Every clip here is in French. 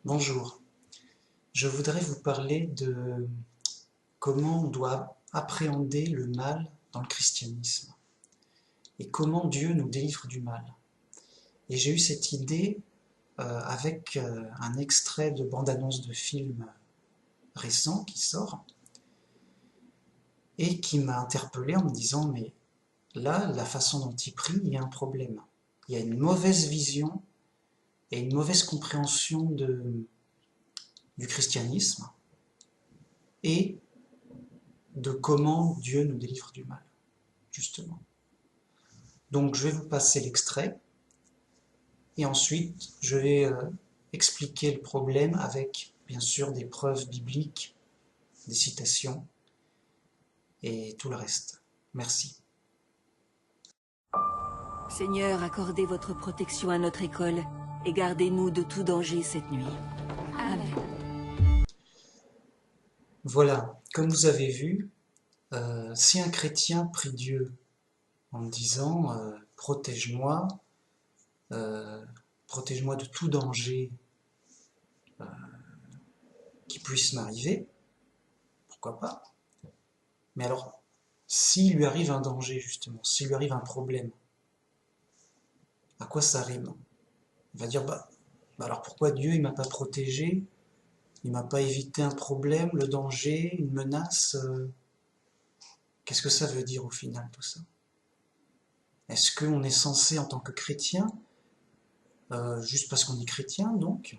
Bonjour, je voudrais vous parler de comment on doit appréhender le mal dans le christianisme et comment Dieu nous délivre du mal. Et j'ai eu cette idée avec un extrait de bande-annonce de film récent qui sort et qui m'a interpellé en me disant mais là, la façon dont il prie, il y a un problème. Il y a une mauvaise vision et une mauvaise compréhension du christianisme et de comment Dieu nous délivre du mal, justement. Donc je vais vous passer l'extrait et ensuite je vais expliquer le problème avec bien sûr des preuves bibliques, des citations et tout le reste. Merci. Seigneur, accordez votre protection à notre école et gardez-nous de tout danger cette nuit. Amen. Voilà, comme vous avez vu, si un chrétien prie Dieu en disant protège-moi, protège-moi de tout danger qui puisse m'arriver, pourquoi pas? Mais alors, s'il lui arrive un danger justement, s'il lui arrive un problème, à quoi ça rime? Il va dire bah alors pourquoi Dieu il m'a pas protégé, il m'a pas évité un problème, le danger, une menace, qu'est-ce que ça veut dire au final tout ça? Est-ce qu'on est censé en tant que chrétien, juste parce qu'on est chrétien donc,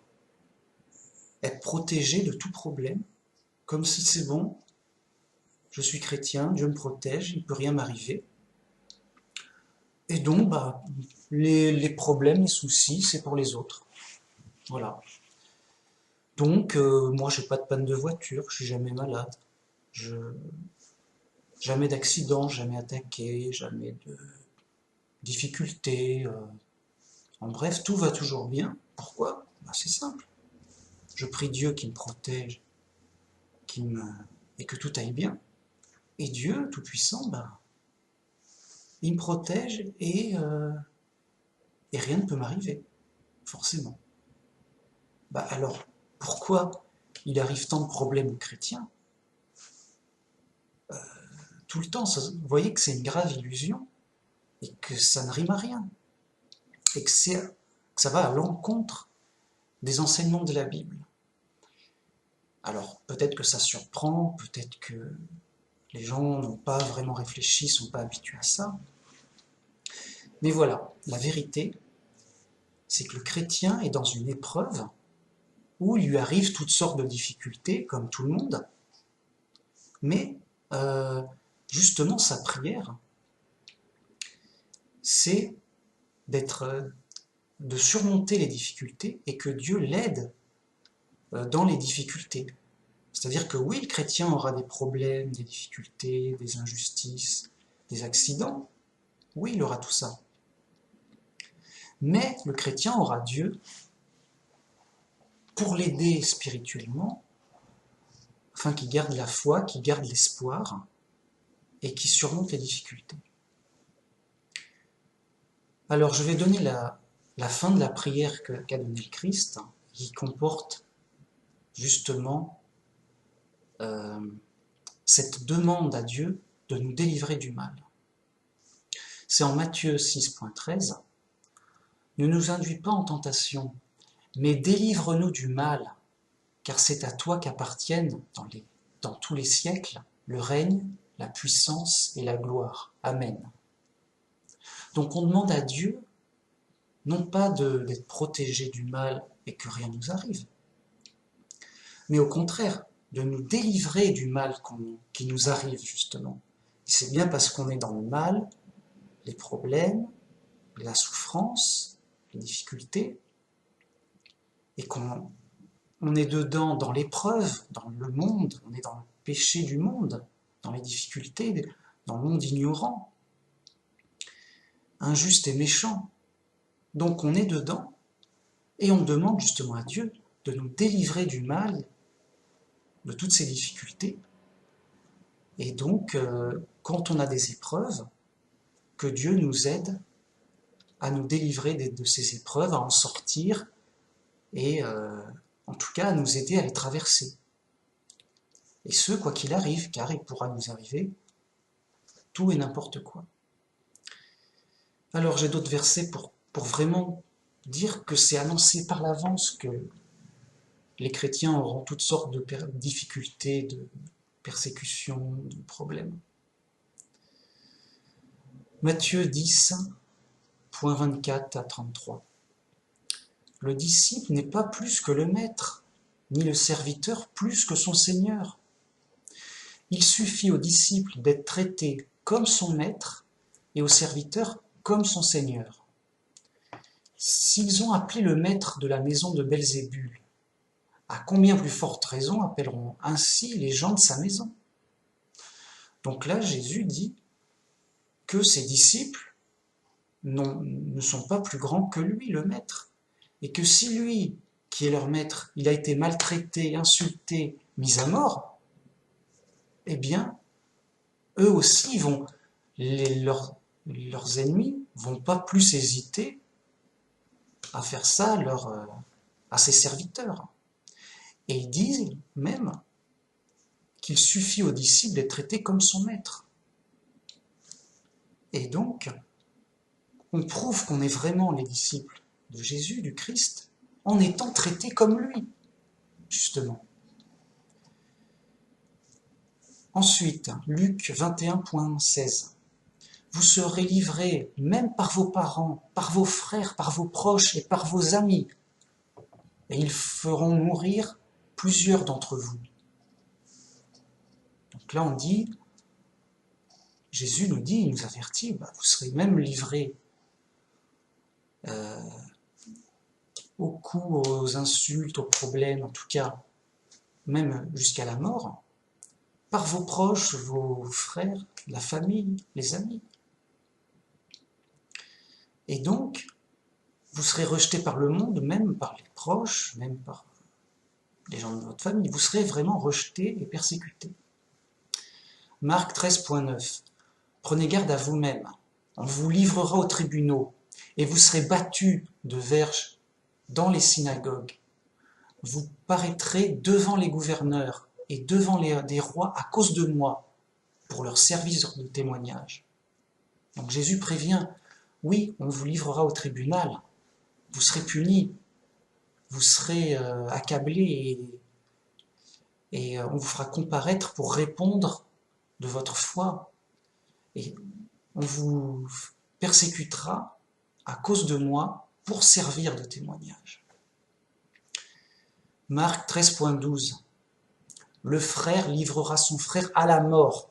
être protégé de tout problème, comme si c'est bon, je suis chrétien, Dieu me protège, il ne peut rien m'arriver. Et donc, bah, les problèmes, les soucis, c'est pour les autres. Voilà. Donc, moi, j'ai pas de panne de voiture, je suis jamais malade, je, jamais d'accident, jamais attaqué, jamais de difficultés. En bref, tout va toujours bien. Pourquoi? Bah, c'est simple. Je prie Dieu qui me protège, qui me... et que tout aille bien. Et Dieu, Tout-Puissant, bah, il me protège et rien ne peut m'arriver, forcément. Bah alors, pourquoi il arrive tant de problèmes aux chrétiens tout le temps? Vous voyez que c'est une grave illusion et que ça ne rime à rien et que ça va à l'encontre des enseignements de la Bible. Alors, peut-être que ça surprend, peut-être que les gens n'ont pas vraiment réfléchi, sont pas habitués à ça. Mais voilà, la vérité, c'est que le chrétien est dans une épreuve où il lui arrive toutes sortes de difficultés, comme tout le monde, mais justement sa prière, c'est de surmonter les difficultés et que Dieu l'aide dans les difficultés. C'est-à-dire que oui, le chrétien aura des problèmes, des difficultés, des injustices, des accidents. Oui, il aura tout ça. Mais le chrétien aura Dieu pour l'aider spirituellement, afin qu'il garde la foi, qu'il garde l'espoir et qu'il surmonte les difficultés. Alors je vais donner la fin de la prière qu'a donnée le Christ, qui comporte justement cette demande à Dieu de nous délivrer du mal. C'est en Matthieu 6.13. Ne nous induis pas en tentation, mais délivre-nous du mal, car c'est à toi qu'appartiennent dans tous les siècles le règne, la puissance et la gloire. Amen. Donc on demande à Dieu non pas d'être protégé du mal et que rien nous arrive, mais au contraire, de nous délivrer du mal qui nous arrive justement. Et c'est bien parce qu'on est dans le mal, les problèmes, la souffrance, les difficultés, et qu'on est dedans dans l'épreuve, dans le monde, on est dans le péché du monde, dans les difficultés, dans le monde ignorant, injuste et méchant. Donc on est dedans, et on demande justement à Dieu de nous délivrer du mal, de toutes ces difficultés. Et donc, quand on a des épreuves, que Dieu nous aide à nous délivrer de ces épreuves, à en sortir et en tout cas à nous aider à les traverser. Et ce, quoi qu'il arrive, car il pourra nous arriver tout et n'importe quoi. Alors j'ai d'autres versets pour vraiment dire que c'est annoncé par l'avance que les chrétiens auront toutes sortes de difficultés, de persécutions, de problèmes. Matthieu 10, points 24 à 33. Le disciple n'est pas plus que le maître, ni le serviteur plus que son Seigneur. Il suffit au disciple d'être traité comme son maître et au serviteur comme son Seigneur. S'ils ont appelé le maître de la maison de Belzébul, à combien plus forte raison appelleront ainsi les gens de sa maison? Donc là, Jésus dit que ses disciples ne sont pas plus grands que lui, le maître. Et que si lui, qui est leur maître, il a été maltraité, insulté, mis à mort, eh bien, eux aussi leurs ennemis vont pas plus hésiter à faire ça à ses serviteurs. Et ils disent même qu'il suffit aux disciples d'être traités comme son maître. Et donc, on prouve qu'on est vraiment les disciples de Jésus, du Christ, en étant traités comme lui, justement. Ensuite, Luc 21.16. Vous serez livrés même par vos parents, par vos frères, par vos proches et par vos amis, et ils feront mourir plusieurs d'entre vous. Donc là on dit, Jésus nous dit, il nous avertit, vous serez même livrés aux coups, aux insultes, aux problèmes, en tout cas, même jusqu'à la mort, par vos proches, vos frères, la famille, les amis. Et donc, vous serez rejetés par le monde, même par les proches, même par les gens de votre famille. Vous serez vraiment rejetés et persécutés. Marc 13.9. Prenez garde à vous-même. On vous livrera aux tribunaux et vous serez battus de verges dans les synagogues. Vous paraîtrez devant les gouverneurs et devant des rois à cause de moi pour leur service de témoignage. Donc Jésus prévient, oui, on vous livrera au tribunal, vous serez punis, vous serez accablés et on vous fera comparaître pour répondre de votre foi. Et on vous persécutera à cause de moi pour servir de témoignage. Marc 13.12. Le frère livrera son frère à la mort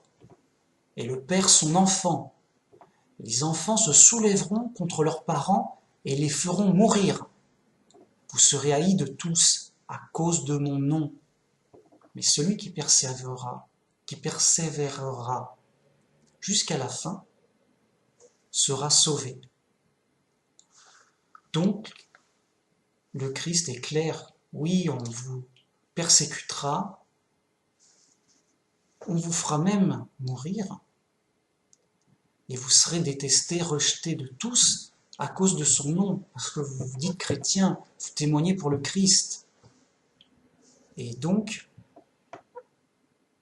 et le père son enfant. Les enfants se soulèveront contre leurs parents et les feront mourir. Vous serez haïs de tous à cause de mon nom. Mais celui qui persévérera jusqu'à la fin sera sauvé. Donc, le Christ est clair. Oui, on vous persécutera, on vous fera même mourir, et vous serez détestés, rejetés de tous à cause de son nom, parce que vous vous dites chrétien, vous témoignez pour le Christ. Et donc,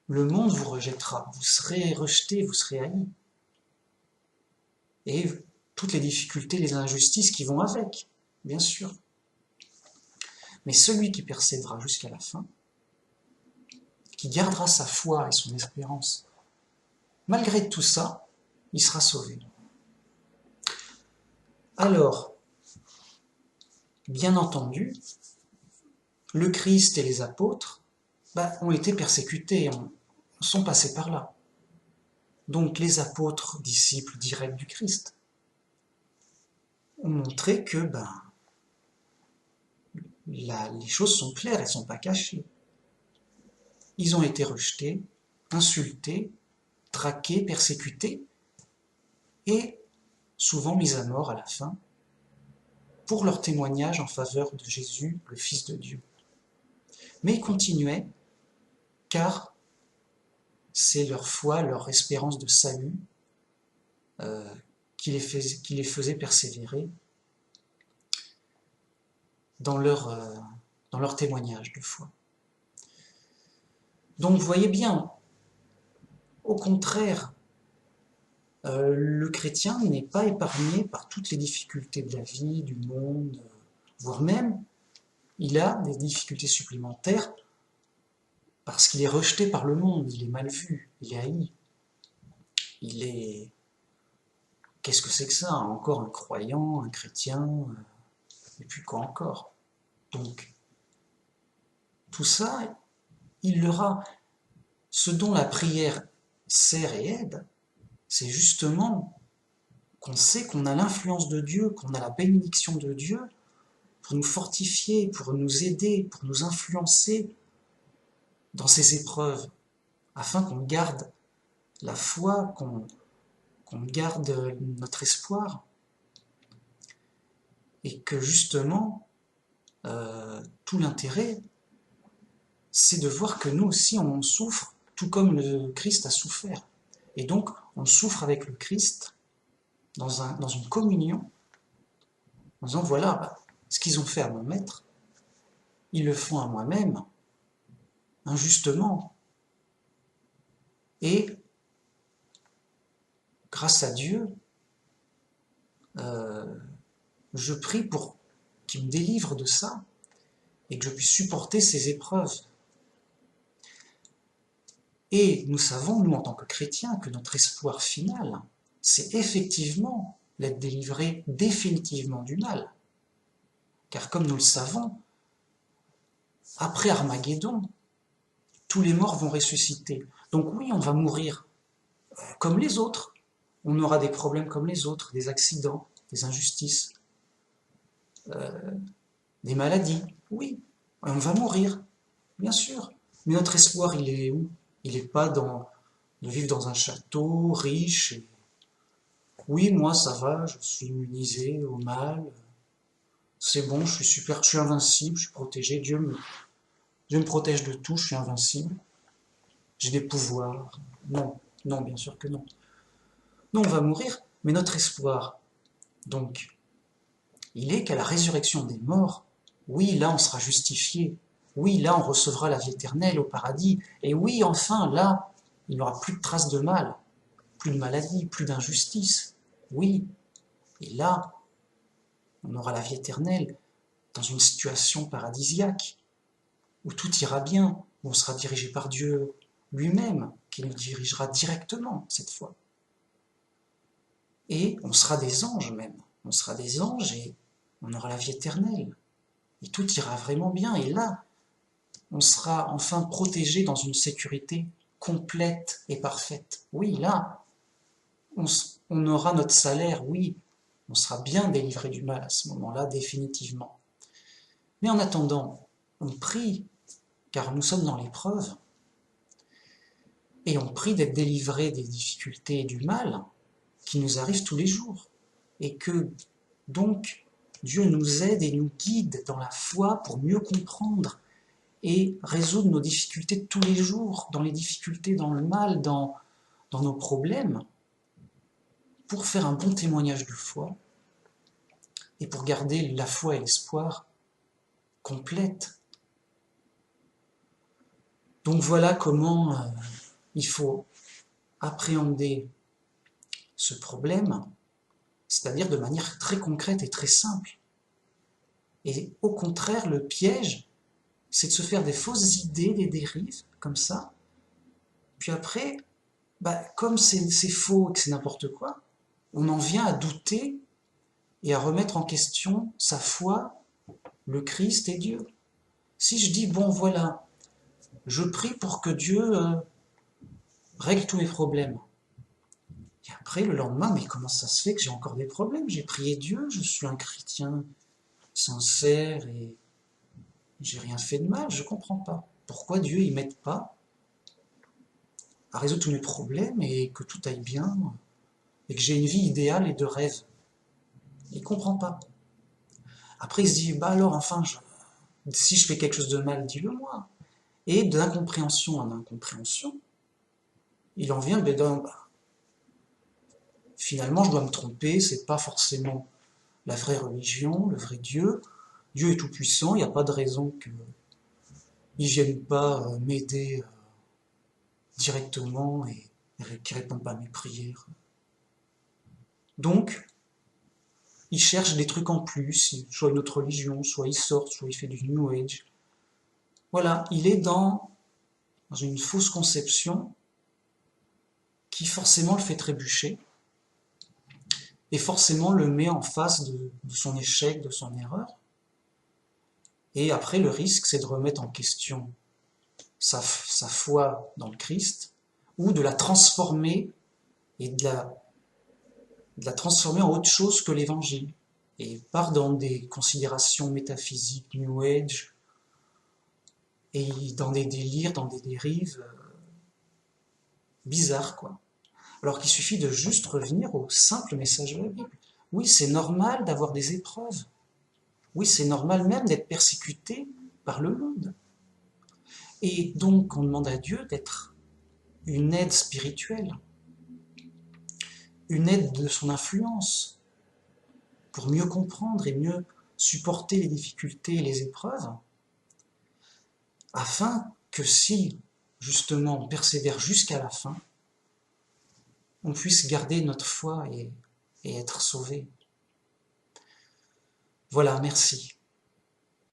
le monde vous rejettera, vous serez rejetés, vous serez haïs. Et toutes les difficultés, les injustices qui vont avec, bien sûr. Mais celui qui persévérera jusqu'à la fin, qui gardera sa foi et son espérance, malgré tout ça, il sera sauvé. Alors, bien entendu, le Christ et les apôtres ont été persécutés, sont passés par là. Donc les apôtres, disciples directs du Christ, ont montré que les choses sont claires, elles ne sont pas cachées. Ils ont été rejetés, insultés, traqués, persécutés, et souvent mis à mort à la fin, pour leur témoignage en faveur de Jésus, le Fils de Dieu. Mais ils continuaient, car c'est leur foi, leur espérance de salut qui les faisait persévérer dans leur dans leur témoignage de foi. Donc vous voyez bien, au contraire, le chrétien n'est pas épargné par toutes les difficultés de la vie, du monde, voire même, il a des difficultés supplémentaires parce qu'il est rejeté par le monde, il est mal vu, il est haï, il est... Qu'est-ce que c'est que ça? Encore un croyant, un chrétien, et puis quoi encore? Donc, tout ça, il l'aura. Ce dont la prière sert et aide, c'est justement qu'on sait qu'on a l'influence de Dieu, qu'on a la bénédiction de Dieu pour nous fortifier, pour nous aider, pour nous influencer dans ces épreuves, afin qu'on garde la foi, qu'on garde notre espoir, et que justement, tout l'intérêt, c'est de voir que nous aussi on souffre, tout comme le Christ a souffert. Et donc, on souffre avec le Christ dans une communion, en disant, voilà, ce qu'ils ont fait à mon maître, ils le font à moi-même, injustement. Et, grâce à Dieu, je prie pour qu'il me délivre de ça, et que je puisse supporter ces épreuves. Et nous savons, nous en tant que chrétiens, que notre espoir final, c'est effectivement d'être délivré définitivement du mal. Car comme nous le savons, après Armageddon, tous les morts vont ressusciter. Donc oui, on va mourir comme les autres. On aura des problèmes comme les autres, des accidents, des injustices, des maladies. Oui, on va mourir, bien sûr. Mais notre espoir, il est où? Il n'est pas de vivre dans un château riche. Oui, moi ça va, je suis immunisé au mal. C'est bon, je suis super, je suis invincible, je suis protégé. Dieu me protège de tout, je suis invincible. J'ai des pouvoirs. Non, non, bien sûr que non. Non, on va mourir, mais notre espoir, donc, il est qu'à la résurrection des morts, oui, là on sera justifié. Oui, là on recevra la vie éternelle au paradis. Et oui, enfin, là, il n'y aura plus de traces de mal, plus de maladie, plus d'injustice. Oui, et là, on aura la vie éternelle dans une situation paradisiaque, où tout ira bien, où on sera dirigé par Dieu lui-même, qui nous dirigera directement cette fois. Et on sera des anges même, on sera des anges et on aura la vie éternelle. Et tout ira vraiment bien, et là, on sera enfin protégé dans une sécurité complète et parfaite. Oui, là, on aura notre salaire, oui, on sera bien délivré du mal à ce moment-là, définitivement. Mais en attendant, on prie, car nous sommes dans l'épreuve, et on prie d'être délivré des difficultés et du mal qui nous arrivent tous les jours. Et que, donc, Dieu nous aide et nous guide dans la foi pour mieux comprendre et résoudre nos difficultés de tous les jours, dans les difficultés, dans le mal, dans nos problèmes, pour faire un bon témoignage de foi et pour garder la foi et l'espoir complètes. Donc voilà comment il faut appréhender ce problème, c'est-à-dire de manière très concrète et très simple. Et au contraire, le piège, c'est de se faire des fausses idées, des dérives, comme ça. Puis après, comme c'est faux et que c'est n'importe quoi, on en vient à douter et à remettre en question sa foi, le Christ et Dieu. Si je dis, bon voilà, je prie pour que Dieu règle tous mes problèmes. Et après, le lendemain, mais comment ça se fait que j'ai encore des problèmes? J'ai prié Dieu, je suis un chrétien sincère et j'ai rien fait de mal, je comprends pas. Pourquoi Dieu il m'aide pas à résoudre tous mes problèmes et que tout aille bien et que j'ai une vie idéale et de rêve? Il comprend pas. Après il se dit, alors enfin, si je fais quelque chose de mal, dis-le moi. Et d'incompréhension en incompréhension, il en vient, finalement je dois me tromper, c'est pas forcément la vraie religion, le vrai Dieu, Dieu est tout-puissant, il n'y a pas de raison qu'il ne vienne pas m'aider directement et qu'il ne réponde pas à mes prières. Donc, il cherche des trucs en plus, soit une autre religion, soit il sort, soit il fait du New Age. Voilà, il est dans une fausse conception qui forcément le fait trébucher et forcément le met en face de son échec, de son erreur. Et après, le risque, c'est de remettre en question sa foi dans le Christ ou de la transformer et de la transformer en autre chose que l'évangile. Et il part dans des considérations métaphysiques, New Age, et dans des délires, dans des dérives bizarres, quoi. Alors qu'il suffit de juste revenir au simple message de la Bible. Oui, c'est normal d'avoir des épreuves. Oui, c'est normal même d'être persécuté par le monde. Et donc, on demande à Dieu d'être une aide spirituelle, une aide de son influence, pour mieux comprendre et mieux supporter les difficultés et les épreuves, afin que si, justement, on persévère jusqu'à la fin, on puisse garder notre foi et être sauvé. Voilà, merci.